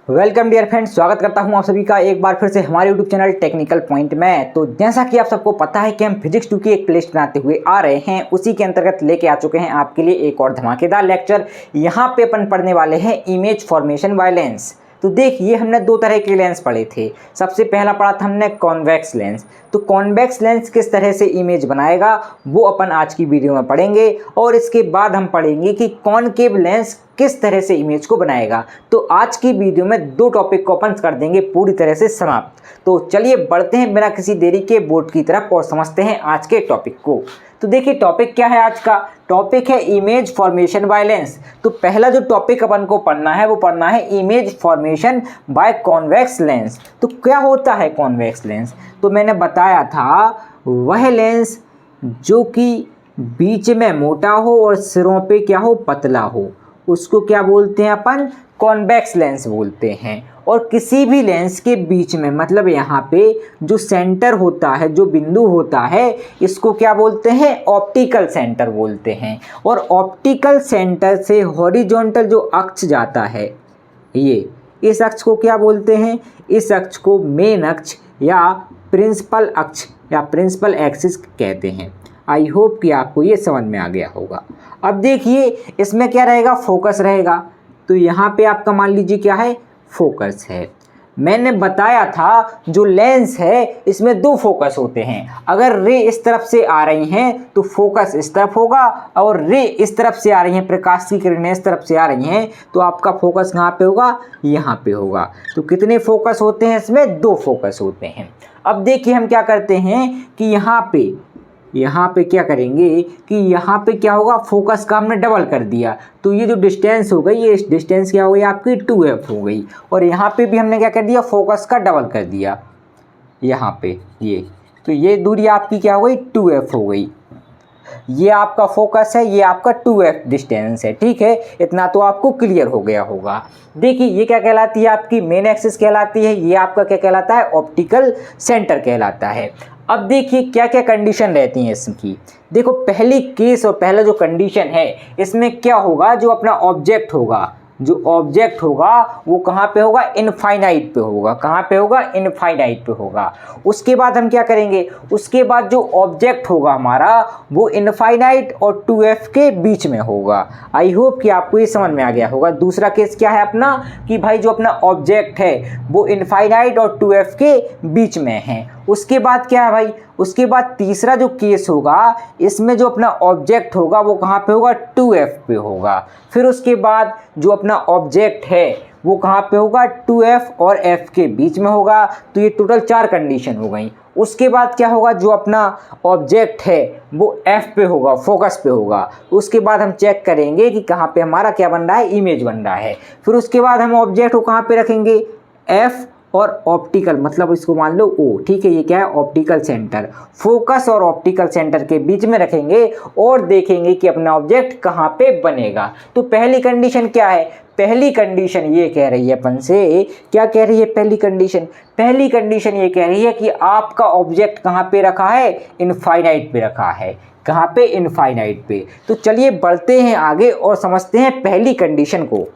Welcome dear friends, स्वागत करता हूं आप सभी का एक बार फिर से हमारे यूट्यूब चैनल टेक्निकल पॉइंट में। तो जैसा कि आप सबको पता है कि हम फिजिक्स 2 की एक प्लेलिस्ट बनाते हुए आ रहे हैं, उसी के अंतर्गत लेके आ चुके हैं आपके लिए एक और धमाकेदार लेक्चर। यहाँ पे अपन पढ़ने वाले हैं इमेज फॉर्मेशन बाय लेंस। तो देखिए, हमने दो तरह के लेंस पढ़े थे। सबसे पहला पढ़ा था हमने कॉन्वेक्स लेंस। तो कॉन्वेक्स लेंस किस तरह से इमेज बनाएगा वो अपन आज की वीडियो में पढ़ेंगे, और इसके बाद हम पढ़ेंगे कि कॉनकेव लेंस किस तरह से इमेज को बनाएगा। तो आज की वीडियो में दो टॉपिक को अपन कर देंगे पूरी तरह से समाप्त। तो चलिए बढ़ते हैं बिना किसी देरी के बोर्ड की तरफ और समझते हैं आज के टॉपिक को। तो देखिए, टॉपिक क्या है आज का? टॉपिक है इमेज फॉर्मेशन बाय लेंस। तो पहला जो टॉपिक अपन को पढ़ना है वो पढ़ना है image formation by convex lens. तो क्या होता है कॉन्वेक्स लेंस? तो मैंने बताया था वह लेंस जो कि बीच में मोटा हो और सिरों पे क्या हो, पतला हो, उसको क्या बोलते हैं अपन? कॉन्वेक्स लेंस बोलते हैं। और किसी भी लेंस के बीच में, मतलब यहाँ पे जो सेंटर होता है, जो बिंदु होता है, इसको क्या बोलते हैं? ऑप्टिकल सेंटर बोलते हैं। और ऑप्टिकल सेंटर से हॉरिजॉन्टल जो अक्ष जाता है, ये इस अक्ष को क्या बोलते हैं? इस अक्ष को मेन अक्ष या प्रिंसिपल अक्ष या प्रिंसिपल एक्सिस कहते हैं। आई होप कि आपको ये समझ में आ गया होगा। अब देखिए, इसमें क्या रहेगा? फोकस रहेगा। तो यहाँ पे आपका मान लीजिए क्या है? फोकस है। मैंने बताया था जो लेंस है इसमें दो फोकस होते हैं। अगर रे इस तरफ से आ रही हैं तो फोकस इस तरफ होगा, और रे इस तरफ से आ रही हैं, प्रकाश की किरणें इस तरफ से आ रही हैं, तो आपका फोकस कहाँ पे होगा? यहाँ पे होगा। तो कितने फोकस होते हैं इसमें? दो फोकस होते हैं। अब देखिए, हम क्या करते हैं कि यहाँ पे क्या करेंगे कि यहाँ पे क्या होगा? फोकस का हमने डबल कर दिया, तो ये जो डिस्टेंस हो गई, ये डिस्टेंस क्या हो गई आपकी? 2f हो गई। और यहाँ पे भी हमने क्या कर दिया? फोकस का डबल कर दिया यहाँ पे, ये तो ये दूरी आपकी क्या हो गई? 2f हो गई। ये आपका फोकस है, ये आपका 2f डिस्टेंस है। ठीक है, इतना तो आपको क्लियर हो गया होगा। देखिए, ये क्या कहलाती है? आपकी मेन एक्सिस कहलाती है। ये आपका क्या कहलाता है? ऑप्टिकल सेंटर कहलाता है। अब देखिए क्या क्या कंडीशन रहती हैं इसकी। देखो, पहली केस और पहला जो कंडीशन है, इसमें क्या होगा? जो अपना ऑब्जेक्ट होगा वो कहाँ पे होगा? इनफाइनाइट पे होगा। कहाँ पे होगा? इनफाइनाइट पे होगा। उसके बाद हम क्या करेंगे? उसके बाद जो ऑब्जेक्ट होगा हमारा वो इनफाइनाइट और 2f के बीच में होगा। आई होप कि आपको ये समझ में आ गया होगा। दूसरा केस क्या है अपना कि भाई जो अपना ऑब्जेक्ट है वो इनफाइनाइट और 2f के बीच में है। उसके बाद क्या है भाई? उसके बाद तीसरा जो केस होगा, इसमें जो अपना ऑब्जेक्ट होगा वो कहाँ पे होगा? 2f पे होगा। फिर उसके बाद जो अपना ऑब्जेक्ट है वो कहाँ पे होगा? 2f और f के बीच में होगा। तो ये टोटल 4 कंडीशन हो गई। उसके बाद क्या होगा? जो अपना ऑब्जेक्ट है वो f पे होगा, फोकस पे होगा। उसके बाद हम चेक करेंगे कि कहाँ पे हमारा क्या बन रहा है? इमेज बन रहा है। फिर उसके बाद हम ऑब्जेक्ट को कहाँ पे रखेंगे? f और ऑप्टिकल, मतलब इसको मान लो O। ठीक है, ये क्या है? Optical centre. फोकस और ऑप्टिकल सेंटर के बीच में रखेंगे और देखेंगे कि अपना ऑब्जेक्ट कहाँ पे बनेगा। तो पहली कंडीशन क्या है? पहली कंडीशन ये कह रही है अपन से, क्या कह रही है पहली कंडीशन? पहली कंडीशन ये कह रही है कि आपका ऑब्जेक्ट कहाँ पे रखा है? इनफाइनाइट पे रखा है। कहाँ पे? इनफाइनाइट पे। तो चलिए बढ़ते हैं आगे और समझते हैं पहली कंडीशन को।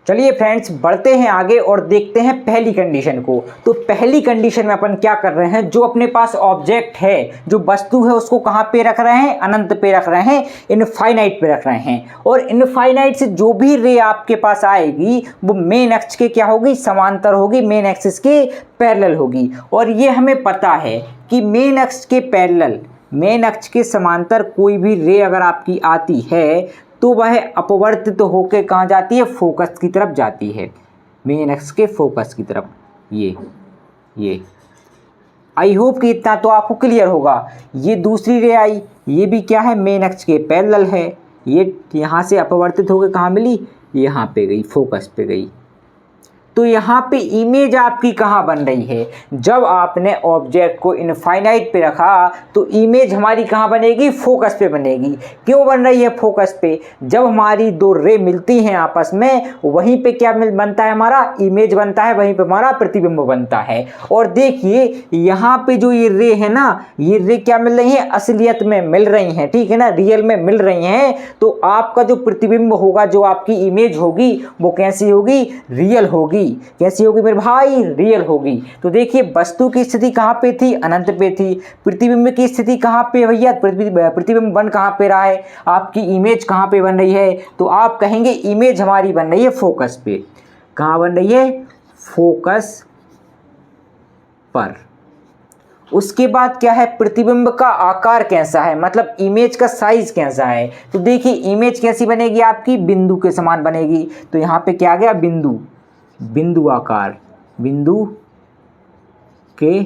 चलिए फ्रेंड्स, बढ़ते हैं आगे और देखते हैं पहली कंडीशन को। तो पहली कंडीशन में अपन क्या कर रहे हैं? जो अपने पास ऑब्जेक्ट है, जो वस्तु है, उसको कहाँ पे रख रहे हैं? अनंत पे रख रहे हैं, इनफाइनाइट पे रख रहे हैं। और इनफाइनाइट से जो भी रे आपके पास आएगी वो मेन अक्ष के क्या होगी? समांतर होगी, मेन एक्सिस के पैरेलल होगी। और ये हमें पता है कि मेन अक्ष के पैरेलल, मेन अक्ष के समांतर कोई भी रे अगर आपकी आती है तो वह अपवर्तित होकर कहाँ जाती है? फोकस की तरफ जाती है, मेन अक्ष के फोकस की तरफ। ये आई होप कि इतना तो आपको क्लियर होगा। ये दूसरी रे आई, ये भी क्या है? मेन अक्ष के पैरेलल है। ये यहाँ से अपवर्तित होकर कहाँ मिली? यहाँ पे गई, फोकस पे गई। तो यहाँ पे इमेज आपकी कहाँ बन रही है, जब आपने ऑब्जेक्ट को इनफाइनाइट पे रखा तो इमेज हमारी कहाँ बनेगी, फोकस पे बनेगी। क्यों बन रही है फोकस पे, जब हमारी दो रे मिलती हैं आपस में वहीं पे क्या बनता है, हमारा इमेज बनता है, वहीं पे हमारा प्रतिबिंब बनता है। और देखिए यहाँ पे जो ये रे है ना, ये रे क्या मिल रही है, असलियत में मिल रही हैं, ठीक है ना, रियल में मिल रही हैं। तो आपका जो प्रतिबिंब होगा, जो आपकी इमेज होगी वो कैसी होगी, रियल होगी। कैसी होगी मेरे भाई, रियल होगी। तो देखिए वस्तु की स्थिति कहाँ पे थी, अनंत पे थी। प्रतिबिंब की स्थिति कहाँ पे भैया, प्रतिबिंब बन कहाँ पे रहा है, आपकी इमेज कहाँ पे बन रही है, तो आप कहेंगे इमेज हमारी बन रही है फोकस पे। कहाँ बन रही है, फोकस पर। उसके बाद क्या है, प्रतिबिंब का आकार कैसा है, मतलब इमेज का साइज कैसा है। तो देखिए इमेज कैसी बनेगी आपकी, बिंदु के समान बनेगी। तो यहाँ पे क्या आ गया, बिंदु, बिंदु आकार, बिंदु के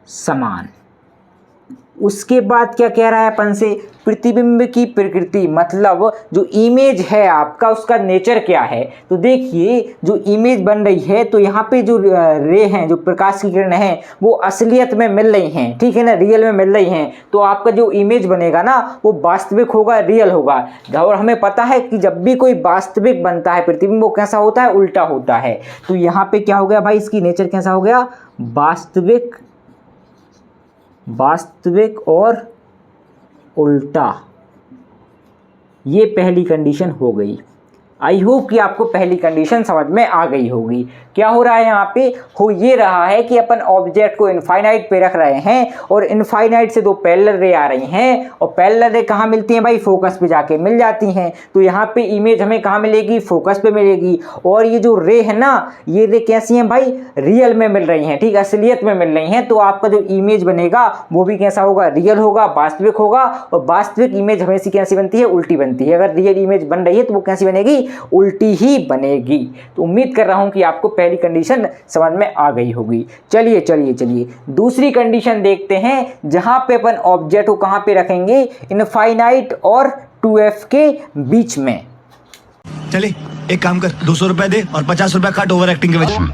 समान। उसके बाद क्या कह रहा है अपन से, प्रतिबिंब की प्रकृति, मतलब जो इमेज है आपका उसका नेचर क्या है। तो देखिए जो इमेज बन रही है, तो यहाँ पे जो रे हैं, जो प्रकाश की किरण है वो असलियत में मिल रही हैं, ठीक है ना, रियल में मिल रही हैं। तो आपका जो इमेज बनेगा ना वो वास्तविक होगा, रियल होगा। और हमें पता है कि जब भी कोई वास्तविक बनता है प्रतिबिंब वो कैसा होता है, उल्टा होता है। तो यहाँ पे क्या हो गया भाई, इसकी नेचर कैसा हो गया, वास्तविक, वास्तविक और उल्टा। ये पहली कंडीशन हो गई। आई होप कि आपको पहली कंडीशन समझ में आ गई होगी। क्या हो रहा है यहाँ पे, हो ये रहा है कि अपन ऑब्जेक्ट को इनफाइनाइट पे रख रहे हैं और इनफाइनाइट से दो पैरेलल रे आ रही हैं और पैरेलल रे कहाँ मिलती हैं भाई, फोकस पे जाके मिल जाती हैं। तो यहाँ पे इमेज हमें कहाँ मिलेगी, फोकस पे मिलेगी। और ये जो रे है ना, ये रे कैसी हैं भाई, रियल में मिल रही हैं, ठीक, असलियत में मिल रही हैं। तो आपका जो इमेज बनेगा वो भी कैसा होगा, रियल होगा, वास्तविक होगा। और वास्तविक इमेज हमेशा कैसी बनती है, उल्टी बनती है। अगर रियल इमेज बन रही है तो वो कैसी बनेगी, उल्टी ही बनेगी। तो उम्मीद कर रहा हूं कि आपको पहली कंडीशन समझ में आ गई होगी। चलिए चलिए चलिए दूसरी कंडीशन देखते हैं, जहां पे अपन ऑब्जेक्ट को कहां पे रखेंगे, इनफाइनाइट और 2f के बीच में। चले एक काम कर, 200 रुपए दे और 50 रुपए काट ओवर एक्टिंग के वजह।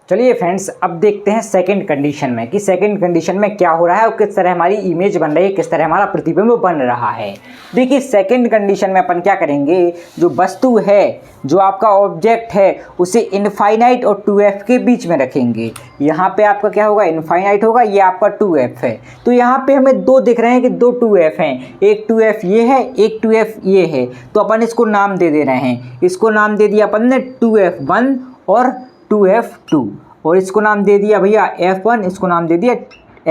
चलिए फ्रेंड्स अब देखते हैं सेकंड कंडीशन में कि सेकंड कंडीशन में क्या हो रहा है और किस तरह हमारी इमेज बन रही है, किस तरह हमारा प्रतिबिंब बन रहा है। देखिए सेकंड कंडीशन में अपन क्या करेंगे, जो वस्तु है, जो आपका ऑब्जेक्ट है, उसे इनफाइनाइट और 2f के बीच में रखेंगे। यहाँ पे आपका क्या होगा, इनफाइनाइट होगा, ये आपका 2f है। तो यहाँ पे हमें दो दिख रहे हैं कि दो 2f हैं, एक 2f ये है, एक 2f ये है। तो अपन इसको नाम दे रहे हैं, इसको नाम दे दिया अपन ने 2f1 और 2f2, और इसको नाम दे दिया भैया f1, इसको नाम दे दिया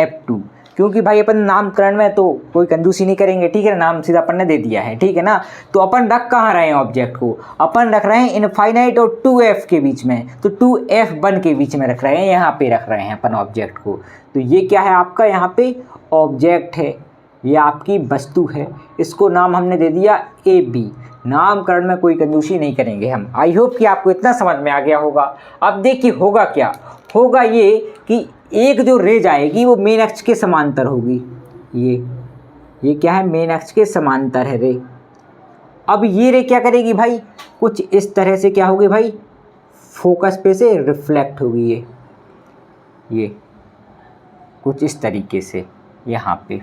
f2। क्योंकि भाई अपन नामकरण में तो कोई कंजूसी नहीं करेंगे, ठीक है ना, नाम सीधा अपन ने दे दिया है, ठीक है ना। तो अपन रख कहाँ रहे हैं ऑब्जेक्ट को, अपन रख रहे हैं इनफाइनाइट और 2f के बीच में। तो 2f1 के बीच में रख रहे हैं, यहाँ पे रख रहे हैं अपन ऑब्जेक्ट को। तो ये क्या है आपका, यहाँ पे ऑब्जेक्ट है, ये आपकी वस्तु है, इसको नाम हमने दे दिया AB। नामकरण में कोई कंजूसी नहीं करेंगे हम। आई होप कि आपको इतना समझ में आ गया होगा। अब देखिए होगा क्या, होगा ये कि एक जो रे जाएगी वो मेन अक्ष के समांतर होगी। ये क्या है, मेन अक्ष के समांतर है रे। अब ये रे क्या करेगी भाई, कुछ इस तरह से क्या होगी भाई, फोकस पे से रिफ्लेक्ट होगी। ये कुछ इस तरीके से यहाँ पे।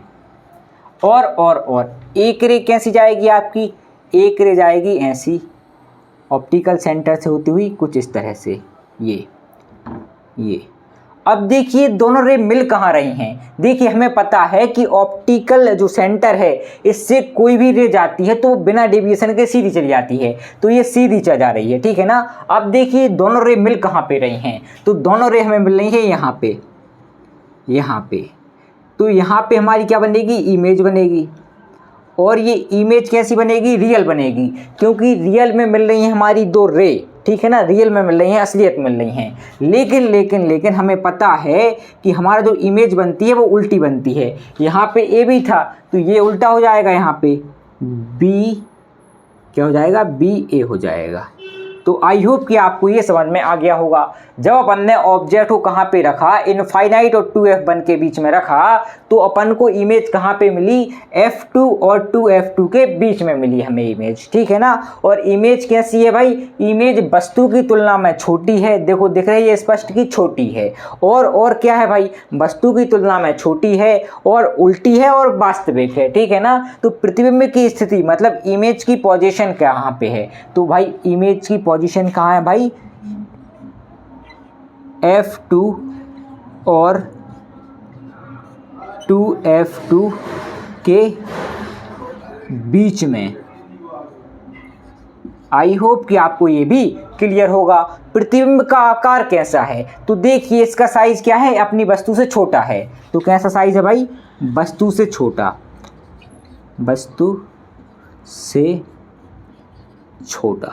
और एक रे कैसी जाएगी आपकी, एक रे जाएगी ऐसी ऑप्टिकल सेंटर से होती हुई कुछ इस तरह से, ये। अब देखिए दोनों रे मिल कहाँ रही हैं। देखिए हमें पता है कि ऑप्टिकल जो सेंटर है इससे कोई भी रे जाती है तो वो बिना डेविएशन के सीधी चली जाती है। तो ये सीधी चल जा रही है, ठीक है ना। अब देखिए दोनों रे मिल कहाँ पे रही हैं, तो दोनों रे हमें मिल रही है यहाँ पे। तो यहाँ पे हमारी क्या बनेगी, इमेज बनेगी। और ये इमेज कैसी बनेगी, रियल बनेगी, क्योंकि रियल में मिल रही हैं हमारी दो रे, ठीक है ना, रियल में मिल रही हैं, असलियत मिल रही हैं। लेकिन हमें पता है कि हमारा जो इमेज बनती है वो उल्टी बनती है। यहाँ पे ए भी था तो ये उल्टा हो जाएगा, यहाँ पे बी क्या हो जाएगा, बी ए हो जाएगा। तो आई होप कि आपको ये समझ में आ गया होगा। जब अपन ने ऑब्जेक्ट को कहाँ पे रखा, इनफाइनाइट और 2f1 के बीच में रखा, तो अपन को इमेज कहाँ पे मिली, f2 और 2f2 के बीच में मिली हमें इमेज, ठीक है ना। और इमेज कैसी है भाई, इमेज वस्तु की तुलना में छोटी है, देखो दिख रही है स्पष्ट की छोटी है। और क्या है भाई, वस्तु की तुलना में छोटी है और उल्टी है और वास्तविक है, ठीक है ना। तो प्रतिबिंब की स्थिति मतलब इमेज की पोजीशन कहाँ पे है, तो भाई इमेज की पोजीशन कहाँ है भाई, f2 और 2f2 के बीच में। आई होप कि आपको ये भी क्लियर होगा। प्रतिबिंब का आकार कैसा है, तो देखिए इसका साइज क्या है, अपनी वस्तु से छोटा है। तो कैसा साइज है भाई, वस्तु से छोटा, वस्तु से छोटा।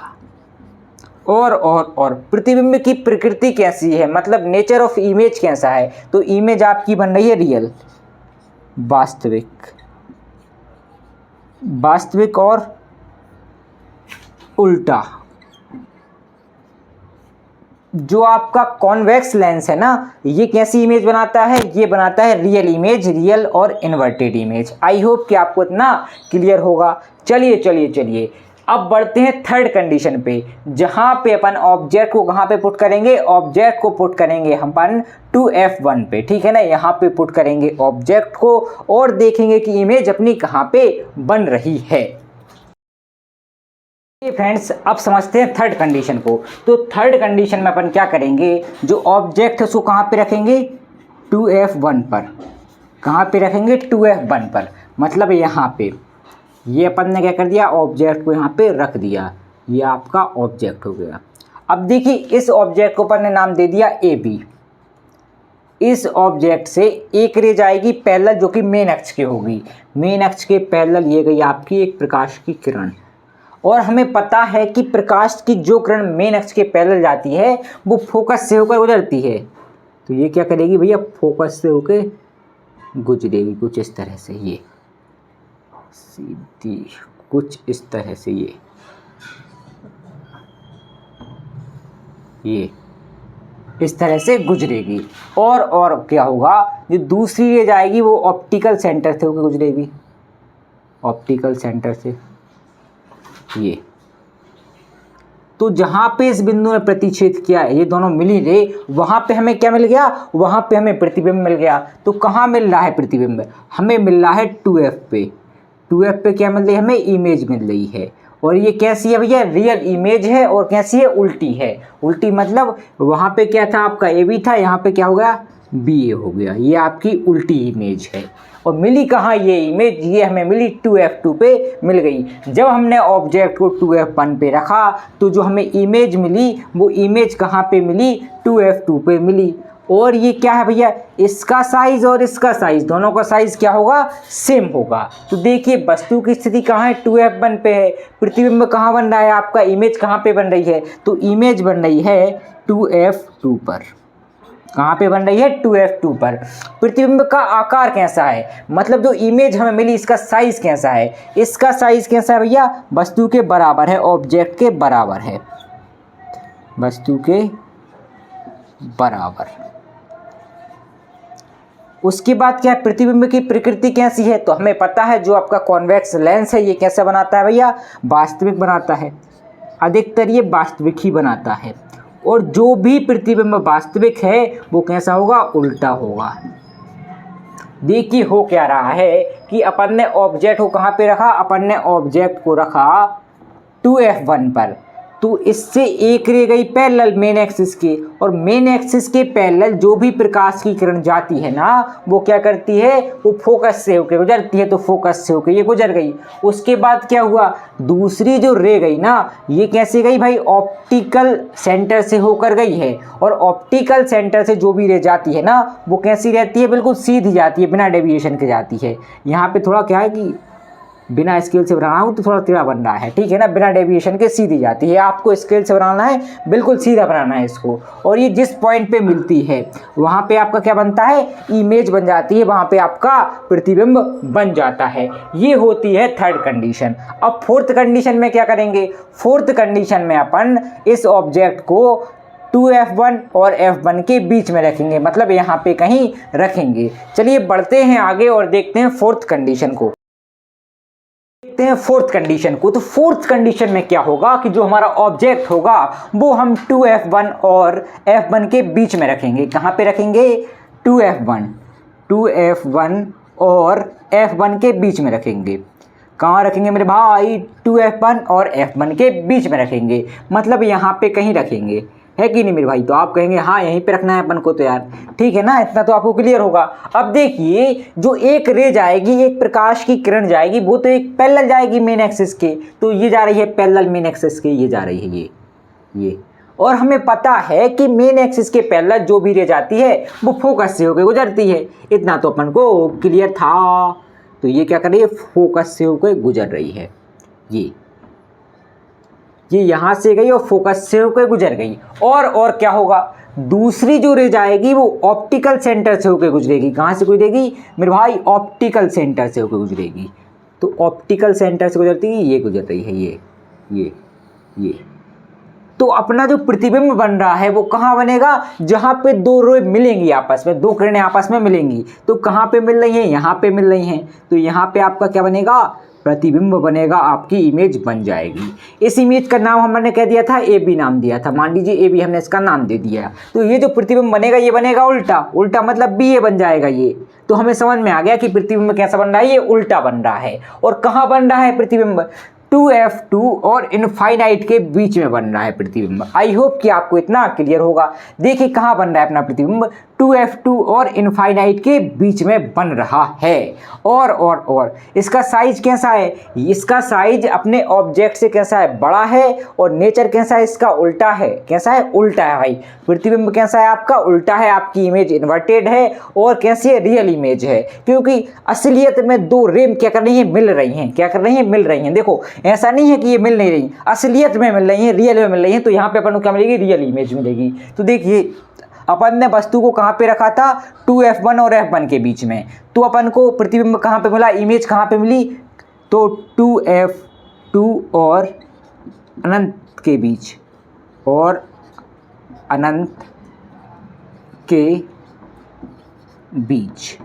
और प्रतिबिंब की प्रकृति कैसी है, मतलब नेचर ऑफ इमेज कैसा है, तो इमेज आपकी बन रही है रियल, वास्तविक और उल्टा। जो आपका कॉन्वेक्स लेंस है ना, ये कैसी इमेज बनाता है, ये बनाता है रियल इमेज, रियल और इन्वर्टेड इमेज। आई होप कि आपको इतना क्लियर होगा। चलिए अब बढ़ते हैं थर्ड कंडीशन पे, जहां पे अपन ऑब्जेक्ट को कहां पे पुट करेंगे, ऑब्जेक्ट को पुट करेंगे हम अपन 2f1 पे, ठीक है ना। यहाँ पे पुट करेंगे ऑब्जेक्ट को और देखेंगे कि इमेज अपनी कहां पे बन रही है। फ्रेंड्स अब समझते हैं थर्ड कंडीशन को। तो थर्ड कंडीशन में अपन क्या करेंगे, जो ऑब्जेक्ट है उसको कहाँ पे रखेंगे, 2f1 पर। कहाँ पे रखेंगे, 2f1 पर, मतलब यहाँ पे। ये अपन ने क्या कर दिया, ऑब्जेक्ट को यहाँ पे रख दिया, ये आपका ऑब्जेक्ट हो गया। अब देखिए इस ऑब्जेक्ट को अपन ने नाम दे दिया AB। इस ऑब्जेक्ट से एक रे जाएगी पैरेलल, जो कि मेन अक्ष की होगी। मेन अक्ष के पैरेलल ये गई आपकी एक प्रकाश की किरण। और हमें पता है कि प्रकाश की जो किरण मेन अक्ष के पैरेलल जाती है वो फोकस से होकर गुजरती है। तो ये क्या करेगी भैया, फोकस से होकर गुजरेगी कुछ इस तरह से, ये सीधी कुछ इस तरह से, ये इस तरह से गुजरेगी। और क्या होगा, जो दूसरी रे जाएगी वो ऑप्टिकल सेंटर से होकर गुजरेगी, ऑप्टिकल सेंटर से ये। तो जहां पे इस बिंदु ने प्रतिच्छेद किया है, ये दोनों मिली रे, वहां पे हमें क्या मिल गया, वहां पे हमें प्रतिबिंब मिल गया। तो कहाँ मिल रहा है प्रतिबिंब, हमें मिल रहा है 2f पे। 2f पे क्या मिल रही है, हमें इमेज मिल रही है। और ये कैसी है भैया, रियल इमेज है। और कैसी है, उल्टी है। उल्टी मतलब वहाँ पे क्या था आपका AB था, यहाँ पे क्या हो गया, BA हो गया। ये आपकी उल्टी इमेज है। और मिली कहाँ ये इमेज, ये हमें मिली 2f2 पे मिल गई। जब हमने ऑब्जेक्ट को 2f1 पे रखा तो जो हमें इमेज मिली वो इमेज कहाँ पे मिली, 2f2 पे मिली। और ये क्या है भैया, इसका साइज और इसका साइज, दोनों का साइज क्या होगा, सेम होगा। तो देखिए वस्तु की स्थिति कहाँ है, 2f1 पे है। प्रतिबिंब कहाँ बन रहा है आपका, इमेज कहाँ पे बन रही है, तो इमेज बन रही है 2f2 पर। कहाँ पे बन रही है, 2f2 पर। प्रतिबिंब का आकार कैसा है, मतलब जो इमेज हमें मिली इसका साइज कैसा है, इसका साइज कैसा है भैया, वस्तु के बराबर है, ऑब्जेक्ट के बराबर है, वस्तु के बराबर। उसके बाद क्या है, प्रतिबिंब की प्रकृति कैसी है, तो हमें पता है जो आपका कॉन्वेक्स लेंस है ये कैसा बनाता है भैया, वास्तविक बनाता है। अधिकतर ये वास्तविक ही बनाता है। और जो भी प्रतिबिंब वास्तविक है वो कैसा होगा, उल्टा होगा। देखिए हो क्या रहा है कि अपन ने ऑब्जेक्ट को कहाँ पे रखा, अपन ने ऑब्जेक्ट को रखा 2f1 पर। तो इससे एक रे गई पैरेलल मेन एक्सिस के, और मेन एक्सिस के पैरेलल जो भी प्रकाश की किरण जाती है ना, वो क्या करती है, वो फोकस से होकर गुजरती है। तो फोकस से होकर ये गुजर गई। उसके बाद क्या हुआ, दूसरी जो रे गई ना, ये कैसे गई भाई, ऑप्टिकल सेंटर से होकर गई है। और ऑप्टिकल सेंटर से जो भी रे जाती है ना, वो कैसी रहती है, बिल्कुल सीधी जाती है, बिना डेविएशन के जाती है। यहाँ पे थोड़ा क्या है कि बिना स्केल से बनाना हो तो थोड़ा टेढ़ा बन रहा है, ठीक है ना, बिना डेविएशन के सीधी जाती है। आपको स्केल से बनाना है, बिल्कुल सीधा बनाना है इसको। और ये जिस पॉइंट पे मिलती है वहाँ पे आपका क्या बनता है, इमेज बन जाती है, वहाँ पे आपका प्रतिबिंब बन जाता है। ये होती है थर्ड कंडीशन। अब फोर्थ कंडीशन में क्या करेंगे, फोर्थ कंडीशन में अपन इस ऑब्जेक्ट को 2f1 और f1 के बीच में रखेंगे, मतलब यहाँ पे कहीं रखेंगे। चलिए बढ़ते हैं आगे और देखते हैं फोर्थ कंडीशन को। देखते हैं फोर्थ कंडीशन को। तो फोर्थ कंडीशन में क्या होगा कि जो हमारा ऑब्जेक्ट होगा वो हम 2f1 और f1 के बीच में रखेंगे। कहाँ पे रखेंगे, 2f1 और f1 के बीच में रखेंगे। कहाँ रखेंगे मेरे भाई, 2f1 और f1 के बीच में रखेंगे, मतलब यहाँ पे कहीं रखेंगे, है कि नहीं मेरे भाई। तो आप कहेंगे हाँ यहीं पे रखना है अपन को, तो यार ठीक है ना, इतना तो आपको क्लियर होगा। अब देखिए जो एक रे जाएगी, एक प्रकाश की किरण जाएगी, वो तो एक पैरेलल जाएगी मेन एक्सिस के, तो ये जा रही है पैरेलल मेन एक्सिस के, ये जा रही है ये। और हमें पता है कि मेन एक्सिस के पैरेलल जो भी रे जाती है वो फोकस से होकर गुजरती है, इतना तो अपन को क्लियर था। तो ये क्या कर रही है, फोकस से होकर गुजर रही है, ये यहाँ से गई और फोकस से होकर गुजर गई। और क्या होगा, दूसरी जो रे जाएगी वो ऑप्टिकल सेंटर से होकर गुजरेगी। कहाँ से गुजरेगी मेरे भाई, ऑप्टिकल सेंटर से होकर गुजरेगी। तो ऑप्टिकल सेंटर से गुजरती है, ये गुजर रही है, ये। तो अपना जो प्रतिबिंब बन रहा है वो कहाँ बनेगा, जहाँ पे दो रे मिलेंगी आपस में, दो किरणें आपस में मिलेंगी। तो कहाँ पे मिल रही हैं, यहाँ पे मिल रही हैं। तो यहाँ पे आपका क्या बनेगा, प्रतिबिंब बनेगा, आपकी इमेज बन जाएगी। इस इमेज का नाम हमने कह दिया था, ए बी नाम दिया था, मान लीजिए ए बी हमने इसका नाम दे दिया। तो ये जो प्रतिबिंब बनेगा ये बनेगा उल्टा मतलब बी ए बन जाएगा ये। तो हमें समझ में आ गया कि प्रतिबिंब कैसा बन रहा है, ये उल्टा बन रहा है। और कहाँ बन रहा है प्रतिबिंब, 2f2 और इनफाइनाइट के बीच में बन रहा है प्रतिबिंब। आई होप कि आपको इतना क्लियर होगा। देखिए कहाँ बन रहा है अपना प्रतिबिंब, 2f2 और इनफाइनाइट के बीच में बन रहा है। और इसका साइज कैसा है, इसका साइज अपने ऑब्जेक्ट से कैसा है, बड़ा है। और नेचर कैसा है इसका, उल्टा है। कैसा है, उल्टा है भाई। प्रतिबिंब कैसा है आपका, उल्टा है, आपकी इमेज इन्वर्टेड है। और कैसी है, रियल इमेज है, क्योंकि असलियत में दो रेम क्या कर रही हैं, मिल रही हैं। क्या कर रही हैं, मिल रही हैं। देखो ऐसा नहीं है कि ये मिल नहीं रही, असलियत में मिल रही हैं, रियल में मिल रही हैं। तो यहाँ पे अपन को क्या मिलेगी, रियल इमेज मिलेगी। तो देखिए अपन ने वस्तु को कहाँ पे रखा था, 2f1 और f1 के बीच में। तो अपन को प्रतिबिंब कहाँ पे मिला, इमेज कहाँ पे मिली, तो 2f2 और अनंत के बीच, और अनंत के बीच।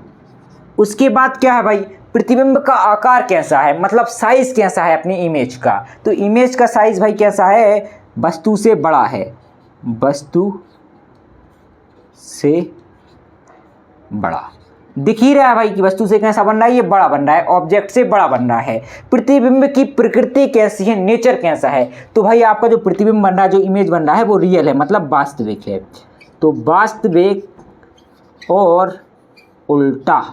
उसके बाद क्या है भाई, प्रतिबिंब का आकार कैसा है, मतलब साइज कैसा है अपनी इमेज का। तो इमेज का साइज भाई कैसा है, वस्तु से बड़ा है, वस्तु से बड़ा। दिख ही रहा है भाई कि वस्तु से कैसा बन रहा है, ये बड़ा बन रहा है, ऑब्जेक्ट से बड़ा बन रहा है। प्रतिबिंब की प्रकृति कैसी है, नेचर कैसा है, तो भाई आपका जो प्रतिबिंब बन रहा है, जो इमेज बन रहा है वो रियल है, मतलब वास्तविक है। तो वास्तविक और उल्टा,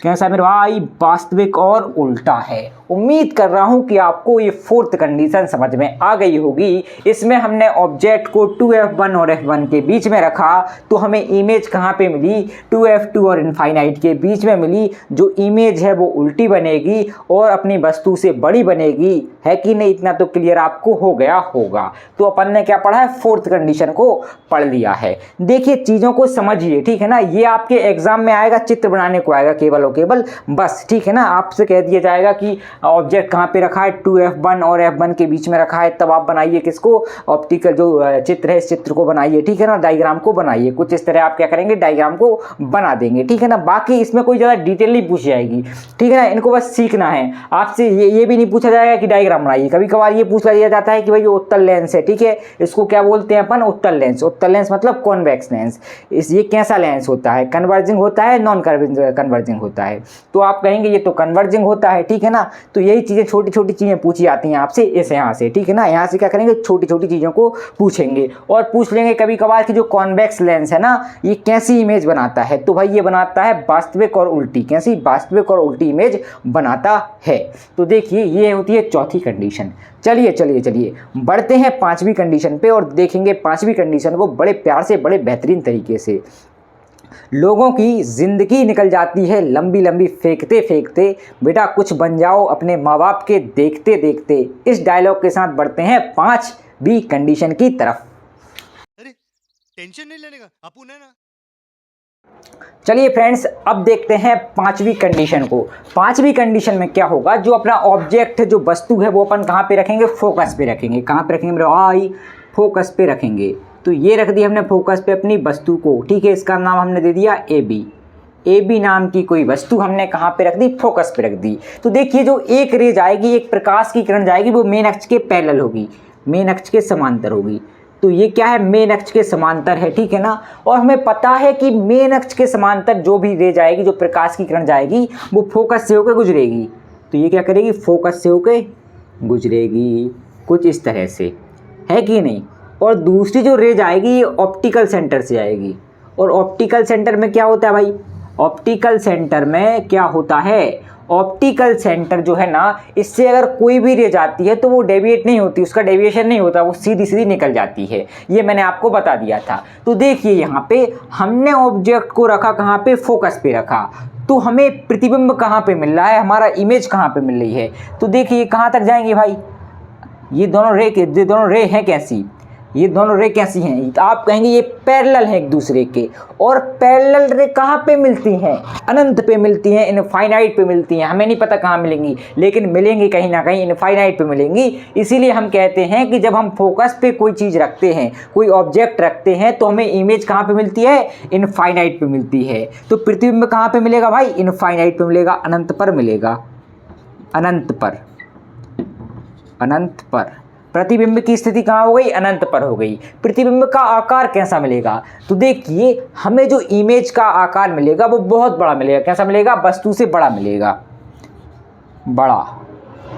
कैसा मेरे भाई, वास्तविक और उल्टा है। उम्मीद कर रहा हूं कि आपको ये फोर्थ कंडीशन समझ में आ गई होगी। इसमें हमने ऑब्जेक्ट को 2f1 और f1 के बीच में रखा, तो हमें इमेज कहाँ पे मिली, 2f2 और इनफाइनाइट के बीच में मिली। जो इमेज है वो उल्टी बनेगी और अपनी वस्तु से बड़ी बनेगी, है कि नहीं। इतना तो क्लियर आपको हो गया होगा। तो अपन ने क्या पढ़ा है, फोर्थ कंडीशन को पढ़ लिया है। देखिए चीज़ों को समझिए, ठीक है ना। ये आपके एग्जाम में आएगा, चित्र बनाने को आएगा केवल और केवल, बस, ठीक है ना। आपसे कह दिया जाएगा कि ऑब्जेक्ट कहाँ पे रखा है, 2f1 और f1 के बीच में रखा है, तब आप बनाइए किसको, ऑप्टिकल जो चित्र है, इस चित्र को बनाइए, ठीक है ना। डायग्राम को बनाइए, कुछ इस तरह आप क्या करेंगे, डायग्राम को बना देंगे, ठीक है ना। बाकी इसमें कोई ज़्यादा डिटेल नहीं पूछी जाएगी, ठीक है ना। इनको बस सीखना है। आपसे ये भी नहीं पूछा जाएगा कि डायग्राम बनाइए। कभी कभार ये पूछ लिया जाता है कि भाई उत्तल लेंस है, ठीक है, इसको क्या बोलते हैं अपन, उत्तल लेंस। उत्तल लेंस मतलब कॉन्वेक्स लेंस। ये कैसा लेंस होता है, कन्वर्जिंग होता है, नॉन कन्वर्जिंग होता है। तो आप कहेंगे ये तो कन्वर्जिंग होता है, ठीक है ना। तो यही चीज़ें, छोटी छोटी चीज़ें पूछी जाती हैं आपसे इस यहाँ से, ठीक है ना। यहाँ से क्या करेंगे, छोटी छोटी चीज़ों को पूछेंगे। और पूछ लेंगे कभी कभार कि जो कॉन्वेक्स लेंस है ना, ये कैसी इमेज बनाता है। तो भाई ये बनाता है वास्तविक और उल्टी। कैसी, वास्तविक और उल्टी इमेज बनाता है। तो देखिए ये होती है चौथी कंडीशन। चलिए बढ़ते हैं पांचवी कंडीशन पे और देखेंगे पांचवी कंडीशन को बड़े प्यार से, बड़े बेहतरीन तरीके से। लोगों की ज़िंदगी निकल जाती है लंबी लंबी फेंकते फेंकते, बेटा कुछ बन जाओ अपने माँ बाप के देखते देखते। इस डायलॉग के साथ बढ़ते हैं 5B कंडीशन की तरफ। अरे टेंशन नहीं लेने का, अपुन है ना। चलिए फ्रेंड्स, अब देखते हैं 5वीं कंडीशन को। 5वीं कंडीशन में क्या होगा, जो अपना ऑब्जेक्ट है, जो वस्तु है, वो अपन कहाँ पे रखेंगे, फोकस पे रखेंगे। कहाँ पे रखेंगे मेरे भाई, फोकस पे रखेंगे। तो ये रख दी हमने फोकस पे अपनी वस्तु को, ठीक है। इसका नाम हमने दे दिया ए बी नाम की कोई वस्तु हमने कहाँ पे रख दी, फोकस पे रख दी। तो देखिए जो एक रे जाएगी, एक प्रकाश की किरण जाएगी, वो मेन अक्ष के पैरेलल होगी, मेन अक्ष के समांतर होगी। तो ये क्या है, मेन अक्ष के समांतर है, ठीक है ना। और हमें पता है कि मेन अक्ष के समांतर जो भी रे जाएगी, जो प्रकाश की किरण जाएगी, वो फोकस से होकर गुजरेगी। तो ये क्या करेगी, फोकस से होकर गुजरेगी, कुछ इस तरह से, है कि नहीं। और दूसरी जो रे जाएगी, ये ऑप्टिकल सेंटर से आएगी। और ऑप्टिकल सेंटर में क्या होता है भाई, ऑप्टिकल सेंटर में क्या होता है, ऑप्टिकल सेंटर जो है ना, इससे अगर कोई भी रे जाती है तो वो डेविएट नहीं होती, उसका डेविएशन नहीं होता, वो सीधी सीधी निकल जाती है। ये मैंने आपको बता दिया था। तो देखिए यहाँ पे हमने ऑब्जेक्ट को रखा कहाँ पे, फोकस पे रखा। तो हमें प्रतिबिंब कहाँ पे मिल रहा है, हमारा इमेज कहाँ पे मिल रही है। तो देखिए कहाँ तक जाएंगे भाई, ये दोनों रे हैं कैसी, ये दोनों रे कैसी हैं, तो आप कहेंगे ये पैरेलल है एक दूसरे के। और पैरेलल रे कहाँ पे मिलती हैं, अनंत पे मिलती हैं, इनफाइनाइट पे मिलती हैं। हमें नहीं पता कहाँ मिलेंगी, लेकिन मिलेंगी कहीं ना कहीं, इनफाइनाइट पे मिलेंगी। इसीलिए हम कहते हैं कि जब हम फोकस पे कोई चीज़ रखते हैं, कोई ऑब्जेक्ट रखते हैं, तो हमें इमेज कहाँ पे मिलती है, इनफाइनाइट पे मिलती है। तो प्रतिबिंब कहाँ पे मिलेगा भाई, इनफाइनाइट पे मिलेगा, अनंत पर मिलेगा, अनंत पर। प्रतिबिंब की स्थिति कहाँ हो गई, अनंत पर हो गई। प्रतिबिंब का आकार कैसा मिलेगा, तो देखिए हमें जो इमेज का आकार मिलेगा वो बहुत बड़ा मिलेगा। कैसा मिलेगा, वस्तु से बड़ा मिलेगा, बड़ा।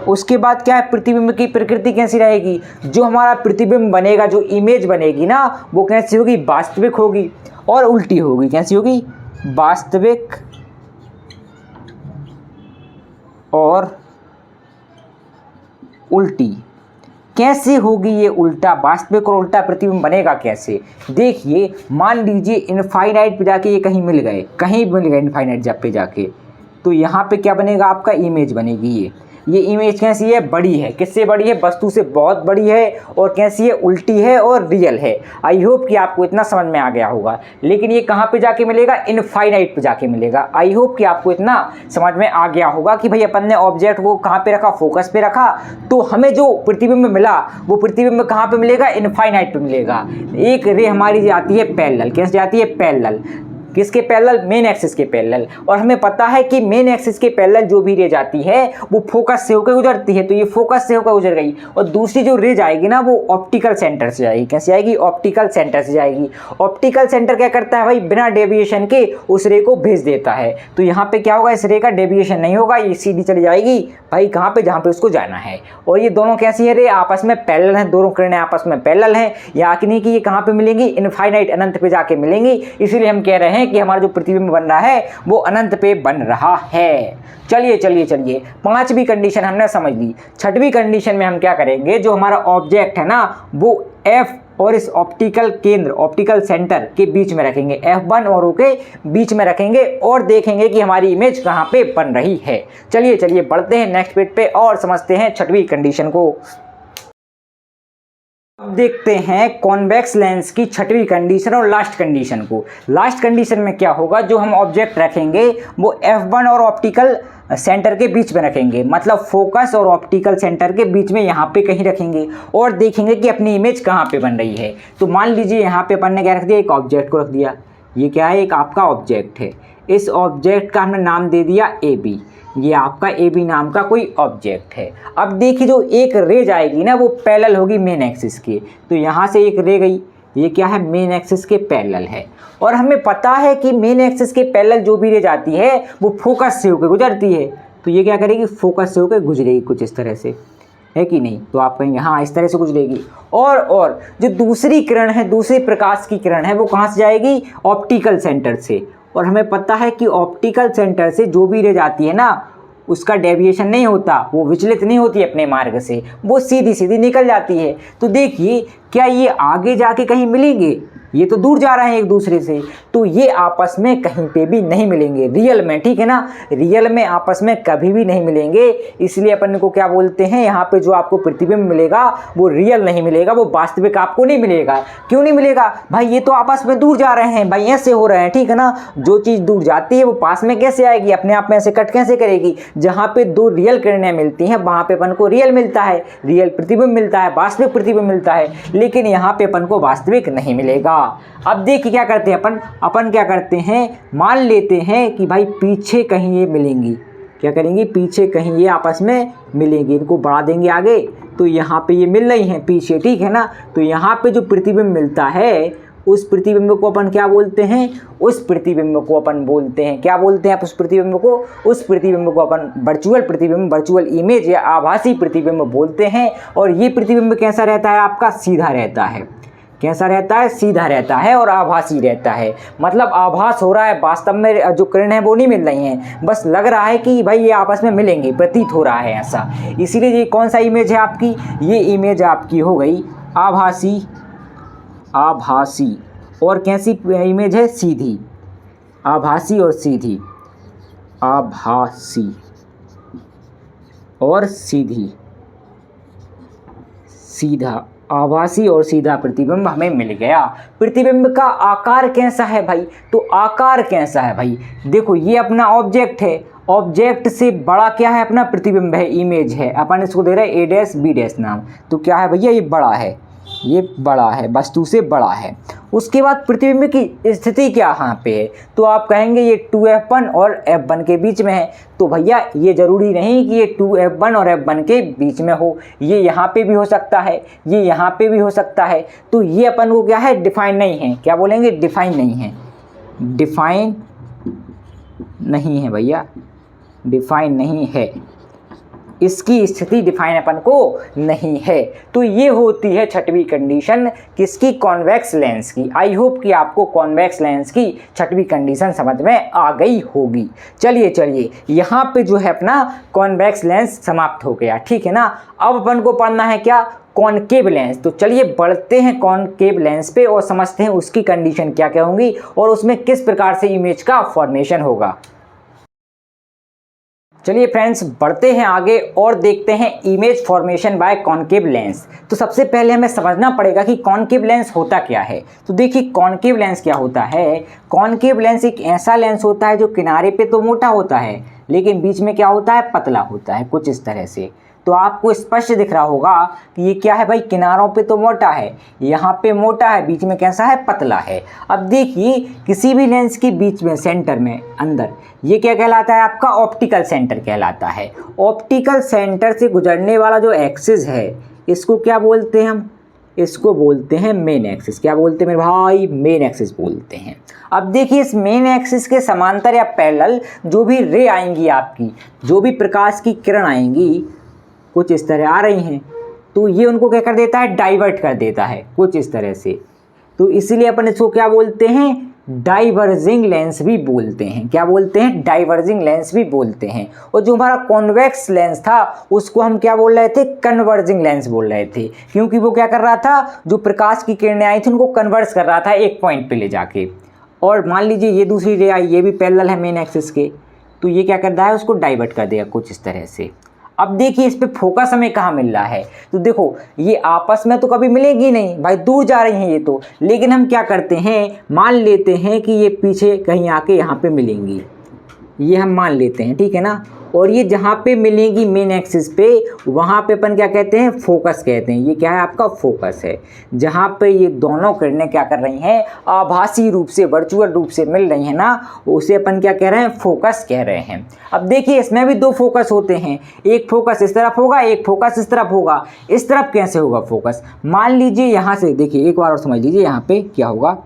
उसके बाद क्या है, प्रतिबिंब की प्रकृति कैसी रहेगी, जो हमारा प्रतिबिंब बनेगा, जो इमेज बनेगी ना, वो कैसी होगी, वास्तविक होगी और उल्टी होगी। कैसी होगी, वास्तविक और उल्टी। कैसे होगी ये उल्टा, वास्तविक और उल्टा प्रतिबिंब बनेगा कैसे, देखिए मान लीजिए इनफाइनाइट पे जाके ये कहीं मिल गए, इनफाइनाइट जब पे जाके, तो यहाँ पे क्या बनेगा, आपका इमेज बनेगी। ये इमेज कैसी है, बड़ी है। किससे बड़ी है, वस्तु से बहुत बड़ी है। और कैसी है, उल्टी है और रियल है। आई होप कि आपको इतना समझ में आ गया होगा। लेकिन ये कहाँ पे जाके मिलेगा, इनफाइनाइट पे जाके मिलेगा। आई होप कि आपको इतना समझ में आ गया होगा कि भाई अपन ने ऑब्जेक्ट को कहाँ पे रखा, फोकस पे रखा, तो हमें जो प्रतिबिंब मिला वो प्रतिबिंब कहाँ पे मिलेगा, इनफाइनाइट पे मिलेगा। एक रे हमारी जाती है पैरेलल, कैसे जाती है, पैरेलल। किसके पैरेलल, मेन एक्सिस के पैरेलल। और हमें पता है कि मेन एक्सिस के पैरेलल जो भी रे जाती है वो फोकस से होकर गुजरती है। तो ये फोकस से होकर गुजर गई। और दूसरी जो रे जाएगी ना, वो ऑप्टिकल सेंटर से जाएगी। कैसे आएगी, ऑप्टिकल सेंटर से जाएगी। ऑप्टिकल सेंटर क्या करता है भाई, बिना डेविएशन के उस रे को भेज देता है। तो यहाँ पे क्या होगा, इस रे का डेविएशन नहीं होगा, ये सीधी चली जाएगी भाई कहाँ पे, जहाँ पे उसको जाना है। और ये दोनों कैसी है रे, आपस में पैरेलल हैं, दोनों किरणें आपस में पैरेलल हैं। यानी कि ये कहाँ पे मिलेंगी, इनफाइनाइट, अनंत पे जाके मिलेंगी। इसीलिए हम कह रहे हैं कि हमारा जो प्रतिबिंब बन रहा है वो अनंत पे बन रहा है। चलिए 5वीं कंडीशन हमने समझ ली। 6वीं कंडीशन में हम क्या करेंगे, जो हमारा ऑब्जेक्ट है ना, वो F और इस ऑप्टिकल केंद्र, ऑप्टिकल सेंटर के बीच में रखेंगे, F1 और O के बीच में रखेंगे, और देखेंगे कि हमारी इमेज कहाँ पे बन रही है। चलिए बढ़ते हैं नेक्स्ट पेज पे और समझते हैं 6वीं कंडीशन को। अब देखते हैं कॉन्वेक्स लेंस की 6वीं कंडीशन और लास्ट कंडीशन को। लास्ट कंडीशन में क्या होगा, जो हम ऑब्जेक्ट रखेंगे वो F1 और ऑप्टिकल सेंटर के बीच में रखेंगे, मतलब फोकस और ऑप्टिकल सेंटर के बीच में यहाँ पे कहीं रखेंगे, और देखेंगे कि अपनी इमेज कहाँ पे बन रही है। तो मान लीजिए यहाँ पे अपन ने क्या रख दिया, एक ऑब्जेक्ट को रख दिया। ये क्या है, एक आपका ऑब्जेक्ट है। इस ऑब्जेक्ट का हमने नाम दे दिया AB। ये आपका AB नाम का कोई ऑब्जेक्ट है। अब देखिए जो एक रे जाएगी ना, वो पैरेलल होगी मेन एक्सिस के। तो यहाँ से एक रे गई, ये क्या है, मेन एक्सिस के पैरेलल है। और हमें पता है कि मेन एक्सिस के पैरेलल जो भी रे जाती है वो फोकस से होकर गुजरती है। तो ये क्या करेगी, फोकस से होकर गुजरेगी कुछ इस तरह से, है कि नहीं। तो आप कहेंगे हाँ इस तरह से गुजरेगी। और जो दूसरी किरण है, दूसरे प्रकाश की किरण है, वो कहाँ से जाएगी, ऑप्टिकल सेंटर से। और हमें पता है कि ऑप्टिकल सेंटर से जो भी रे जाती है ना, उसका डेविएशन नहीं होता, वो विचलित नहीं होती अपने मार्ग से, वो सीधी सीधी निकल जाती है। तो देखिए क्या ये आगे जाके कहीं मिलेंगे, ये तो दूर जा रहे हैं एक दूसरे से, तो ये आपस में कहीं पे भी नहीं मिलेंगे रियल में, ठीक है ना। रियल में आपस में कभी भी नहीं मिलेंगे, इसलिए अपन को क्या बोलते हैं, यहाँ पे जो आपको प्रतिबिंब मिलेगा वो रियल नहीं मिलेगा, वो वास्तविक आपको नहीं मिलेगा। क्यों नहीं मिलेगा भाई, ये तो आपस में दूर जा रहे हैं भाई, ऐसे हो रहे हैं, ठीक है ना। जो चीज़ दूर जाती है वो पास में कैसे आएगी, अपने आप में ऐसे कट कैसे करेगी। जहाँ पे दो रियल किरणें मिलती हैं वहाँ पे अपन को रियल मिलता है, रियल प्रतिबिंब मिलता है, वास्तविक प्रतिबिंब मिलता है, लेकिन यहाँ पे अपन को वास्तविक नहीं मिलेगा। अब देखिए क्या करते हैं अपन क्या करते हैं, मान लेते हैं कि भाई पीछे कहीं ये मिलेंगी, क्या करेंगे, पीछे कहीं ये आपस में मिलेंगी, इनको बढ़ा देंगे आगे, तो यहाँ पे ये मिल रही हैं पीछे, ठीक है ना। तो यहाँ पे जो प्रतिबिंब मिलता है उस प्रतिबिंब को अपन क्या बोलते हैं, उस प्रतिबिंब को अपन बोलते हैं, क्या बोलते हैं आप उस प्रतिबिंब को, उस प्रतिबिंब को अपन वर्चुअल प्रतिबिंब, वर्चुअल इमेज या आभासी प्रतिबिंब बोलते हैं। और ये प्रतिबिंब कैसा रहता है आपका, सीधा रहता है, कैसा रहता है, सीधा रहता है और आभासी रहता है। मतलब आभास हो रहा है, वास्तव में जो किरण है वो नहीं मिल रही हैं, बस लग रहा है कि भाई ये आपस में मिलेंगे, प्रतीत हो रहा है ऐसा। इसीलिए ये कौन सा इमेज है आपकी, ये इमेज आपकी हो गई आभासी, आभासी। और कैसी इमेज है, सीधी, आभासी और सीधी, आभासी और सीधी, सीधा, आभासी और सीधा प्रतिबिंब हमें मिल गया। प्रतिबिंब का आकार कैसा है भाई, तो आकार कैसा है भाई, देखो ये अपना ऑब्जेक्ट है, ऑब्जेक्ट से बड़ा क्या है अपना प्रतिबिंब है, इमेज है, अपन इसको दे रहे हैं ए डैश बी डैश नाम, तो क्या है भैया, ये बड़ा है, ये बड़ा है, वस्तु से बड़ा है। उसके बाद प्रतिबिंब की स्थिति क्या यहाँ पे है, तो आप कहेंगे ये 2F1 और F1 के बीच में है, तो भैया ये ज़रूरी नहीं कि ये 2F1 और F1 के बीच में हो, ये यहाँ पे भी हो सकता है, ये यहाँ पे भी हो सकता है। तो ये अपन को क्या है, डिफाइन नहीं है, क्या बोलेंगे, डिफाइन नहीं है, डिफाइन नहीं है भैया, डिफाइन नहीं है, इसकी स्थिति डिफाइन अपन को नहीं है। तो ये होती है छठवीं कंडीशन किसकी, कॉन्वेक्स लेंस की। आई होप कि आपको कॉन्वेक्स लेंस की छठवीं कंडीशन समझ में आ गई होगी। चलिए यहाँ पे जो है अपना कॉन्वेक्स लेंस समाप्त हो गया, ठीक है ना। अब अपन को पढ़ना है क्या, कॉनकेव लेंस। तो चलिए बढ़ते हैं कॉनकेव लेंस पे और समझते हैं उसकी कंडीशन क्या क्या होंगी और उसमें किस प्रकार से इमेज का फॉर्मेशन होगा। चलिए फ्रेंड्स बढ़ते हैं आगे और देखते हैं image formation by concave lens. तो सबसे पहले हमें समझना पड़ेगा कि कॉनकेव लेंस होता क्या है। तो देखिए कॉनकेव लेंस क्या होता है, कॉनकेव लेंस एक ऐसा लेंस होता है जो किनारे पे तो मोटा होता है लेकिन बीच में क्या होता है, पतला होता है, कुछ इस तरह से। तो आपको स्पष्ट दिख रहा होगा कि ये क्या है भाई, किनारों पे तो मोटा है, यहाँ पे मोटा है, बीच में कैसा है, पतला है। अब देखिए किसी भी लेंस के बीच में सेंटर में अंदर ये क्या कहलाता है आपका, ऑप्टिकल सेंटर कहलाता है। ऑप्टिकल सेंटर से गुजरने वाला जो एक्सिस है इसको क्या बोलते हैं हम, इसको बोलते हैं मेन एक्सिस। क्या बोलते हैं मेरे भाई, मेन एक्सिस बोलते हैं। अब देखिए इस मेन एक्सिस के समांतर या पैरेलल जो भी रे आएंगी आपकी, जो भी प्रकाश की किरण आएंगी कुछ इस तरह आ रही हैं, तो ये उनको क्या कर देता है, डाइवर्ट कर देता है कुछ इस तरह से। तो इसीलिए अपन इसको क्या बोलते हैं, डाइवर्जिंग लेंस भी बोलते हैं। क्या बोलते हैं, डाइवर्जिंग लेंस भी बोलते हैं। और जो हमारा कॉन्वेक्स लेंस था उसको हम क्या बोल रहे थे, कन्वर्जिंग लेंस बोल रहे थे, क्योंकि वो क्या कर रहा था, जो प्रकाश की किरणें आई थी उनको कन्वर्स कर रहा था एक पॉइंट पे ले जाके। और मान लीजिए ये दूसरी रे आई, ये भी पैरेलल है मेन एक्सिस के, तो ये क्या कर रहा है, उसको डाइवर्ट कर देगा कुछ इस तरह से। अब देखिए इस पे फोकस हमें कहाँ मिल रहा है, तो देखो ये आपस में तो कभी मिलेगी नहीं भाई, दूर जा रही हैं ये तो, लेकिन हम क्या करते हैं, मान लेते हैं कि ये पीछे कहीं आके यहाँ पे मिलेंगी, ये हम मान लेते हैं, ठीक है ना। और ये जहाँ पे मिलेंगी मेन एक्सिस पे, वहाँ पे अपन क्या कहते हैं, फोकस कहते हैं। ये क्या है आपका, फोकस है। जहाँ पे ये दोनों किरणें क्या कर रही हैं, आभासी रूप से, वर्चुअल रूप से मिल रही हैं ना, उसे अपन क्या कह रहे हैं, फोकस कह रहे हैं। अब देखिए इसमें भी दो फोकस होते हैं, एक फोकस इस तरफ होगा, एक फोकस इस तरफ होगा। इस तरफ कैसे होगा फोकस, मान लीजिए यहाँ से देखिए, एक बार और समझ लीजिए, यहाँ पे क्या होगा,